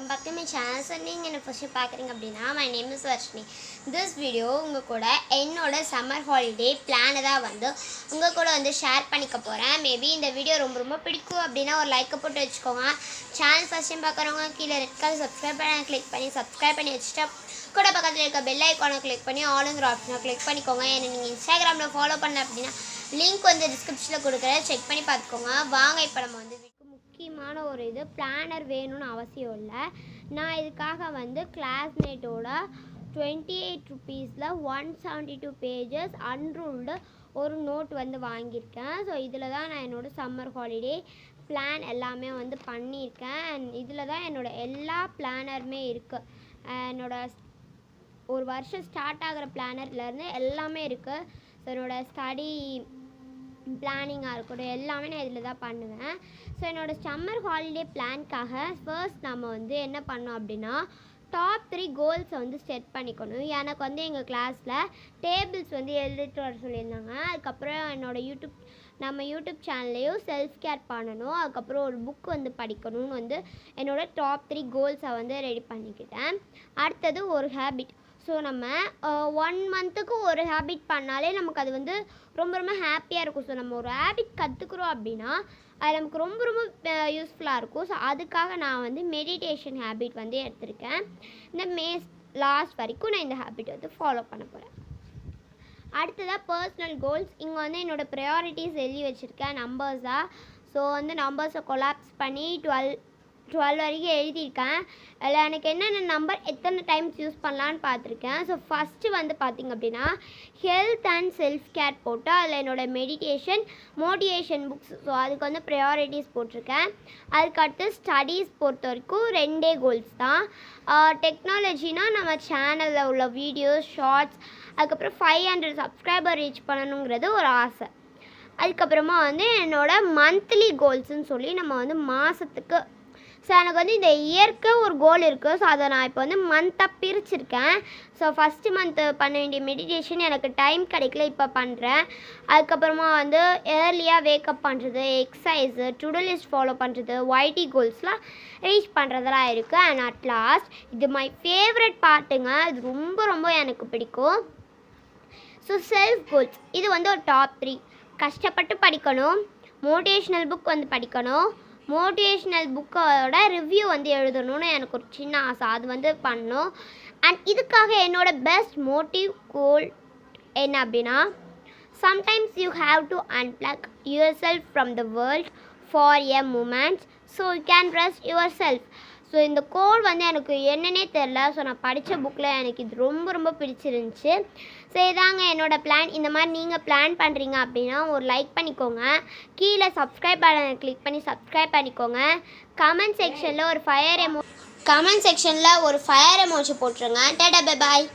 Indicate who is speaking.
Speaker 1: welcome back to my channel. So நீங்க என்ன first பாக்குறீங்க அப்படினா my name is Varshini. This video உங்க கூட என்னோட summer holiday plan தான் வந்து உங்க கூட வந்து ஷேர் பண்ணிக்க போறேன். மேபி இந்த வீடியோ ரொம்ப பிடிக்கும் அப்படினா ஒரு லைக் போட்டு வெச்சுக்கோங்க. சேனல் ஃபர்ஸ்ட் டைம் பார்க்கறவங்க கீழ ரெட் கலர் subscribe பட்டனை கிளிக் பண்ணி subscribe பண்ணி வெச்சிட்டு கூட பக்கத்துல இருக்க bell icon-ஐ கிளிக் பண்ணி all-ங்கிற ஆப்ஷனை கிளிக் பண்ணிக்கோங்க. என்ன நீங்க Instagram-ல ஃபாலோ பண்ணல அப்படினா லிங்க் வந்து டிஸ்கிரிப்ஷன்ல கொடுக்கிறேன். செக் பண்ணி பார்த்துக்கோங்க. வாங்க இப்போ நம்ம வந்து முக்கியமான ஒரு இது பிளானர் வேணும்னு அவசியம் இல்லை. நான் இதுக்காக வந்து கிளாஸ்மேட்டோட 28 rupeesல 172 pages அன்ரூல்டு ஒரு நோட் வந்து வாங்கியிருக்கேன். ஸோ இதில் தான் நான் என்னோட சம்மர் ஹாலிடே பிளான் எல்லாமே வந்து பண்ணியிருக்கேன். அண்ட் இதில் தான் என்னோட எல்லா பிளானருமே இருக்குது. என்னோட ஒரு வருஷம் ஸ்டார்ட் ஆகிற பிளானர்லேருந்து எல்லாமே இருக்குது. ஸோ என்னோடய ஸ்டடி பிளானிங்காக இருக்கட்டும் எல்லாமே நான் இதில் தான் பண்ணுவேன். ஸோ என்னோடய சம்மர் ஹாலிடே பிளான்க்காக ஃபர்ஸ்ட் நம்ம வந்து என்ன பண்ணோம் அப்படின்னா டாப் 3 கோல்ஸை வந்து செட் பண்ணிக்கணும். எனக்கு வந்து எங்கள் கிளாஸில் டேபிள்ஸ் வந்து எழுதிட்டு வர சொல்லியிருந்தாங்க. அதுக்கப்புறம் நம்ம யூடியூப் சேனல்லையும் செல்ஃப் கேர் பண்ணணும். அதுக்கப்புறம் ஒரு புக் வந்து படிக்கணும்னு வந்து என்னோடய டாப் 3 கோல்ஸை வந்து ரெடி பண்ணிக்கிட்டேன். அடுத்தது ஒரு ஹேபிட். ஸோ நம்ம 1 மந்த்துக்கு ஒரு ஹேபிட் பண்ணாலே நமக்கு அது வந்து ரொம்ப ஹாப்பியாக இருக்கும். ஸோ நம்ம ஒரு ஹேபிட் கற்றுக்குறோம் அப்படின்னா அது நமக்கு ரொம்ப யூஸ்ஃபுல்லாக இருக்கும். ஸோ அதுக்காக நான் வந்து மெடிடேஷன் ஹேபிட் வந்து எடுத்திருக்கேன். இந்த மே லாஸ்ட் வரைக்கும் நான் இந்த ஹேபிட் வந்து ஃபாலோ பண்ண போகிறேன். அடுத்ததாக பர்சனல் கோல்ஸ். இங்கே வந்து என்னோடய ப்ரையாரிட்டிஸ் எழுதி வச்சுருக்கேன் நம்பர்ஸாக. ஸோ வந்து நம்பர்ஸை கொலாப்ஸ் பண்ணி 12 வரைக்கும் எழுதியிருக்கேன். அதில் எனக்கு என்னென்ன நம்பர் எத்தனை டைம்ஸ் யூஸ் பண்ணலான்னு பார்த்துருக்கேன். ஸோ ஃபஸ்ட்டு வந்து பார்த்திங்க அப்படின்னா ஹெல்த் அண்ட் செல்ஃப் கேர் போட்டு அதில் என்னோடய மெடிடேஷன் மோட்டிவேஷன் புக்ஸ் ஸோ அதுக்கு வந்து ப்ரையாரிட்டிஸ் போட்டிருக்கேன். அதுக்கடுத்து ஸ்டடீஸ் பொறுத்த வரைக்கும் 2 கோல்ஸ் தான். டெக்னாலஜினால் நம்ம சேனலில் உள்ள வீடியோஸ் ஷார்ட்ஸ் அதுக்கப்புறம் 500 சப்ஸ்கிரைபர் ரீச் பண்ணணுங்கிறது ஒரு ஆசை. அதுக்கப்புறமா வந்து என்னோடய மந்த்லி கோல்ஸுன்னு சொல்லி நம்ம வந்து மாதத்துக்கு ஸோ எனக்கு வந்து இந்த இயருக்கு ஒரு கோல் இருக்குது. ஸோ அதை நான் இப்போ வந்து மந்த்தாக பிரிச்சுருக்கேன். ஸோ ஃபஸ்ட்டு மந்த்து பண்ண வேண்டிய மெடிடேஷன் எனக்கு டைம் கிடைக்கல, இப்போ பண்ணுறேன். அதுக்கப்புறமா வந்து ஏர்லியாக வேக்கப் பண்ணுறது, எக்ஸசைஸு, டுடூ லிஸ்ட் ஃபாலோ பண்ணுறது, ஒய்டி கோல்ஸ்லாம் ரீச் பண்ணுறதெல்லாம் இருக்குது. அண்ட் அட் லாஸ்ட் இது மை ஃபேவரட் பார்ட்டுங்க. இது ரொம்ப எனக்கு பிடிக்கும். ஸோ செல்ஃப் கோல்ஸ் இது வந்து ஒரு டாப் 3. கஷ்டப்பட்டு படிக்கணும், மோட்டிவேஷ்னல் புக் வந்து படிக்கணும், மோட்டிவேஷ்னல் புக்கோட ரிவ்யூ வந்து எழுதணும்னு எனக்கு ஒரு சின்ன ஆசை, அது வந்து பண்ணணும். அண்ட் இதுக்காக என்னோடய பெஸ்ட் மோட்டிவ் கோல் என்ன அப்படின்னா sometimes you have to unplug yourself from the world for a moment so you can rest yourself. So இந்த கோல் வந்து எனக்கு என்னன்னே தெரில. ஸோ நான் படித்த புக்கில் எனக்கு இது ரொம்ப பிடிச்சிருந்துச்சி. ஸோ இதாங்க என்னோடய பிளான். இந்த மாதிரி நீங்கள் பிளான் பண்ணுறீங்க அப்படின்னா ஒரு லைக் பண்ணிக்கோங்க. கீழே சப்ஸ்கிரைப் பட்டனை கிளிக் பண்ணி சப்ஸ்கிரைப் பண்ணிக்கோங்க. கமெண்ட் செக்ஷனில் ஒரு ஃபயர் எமோஜி போட்டுருங்க. Tata bye bye.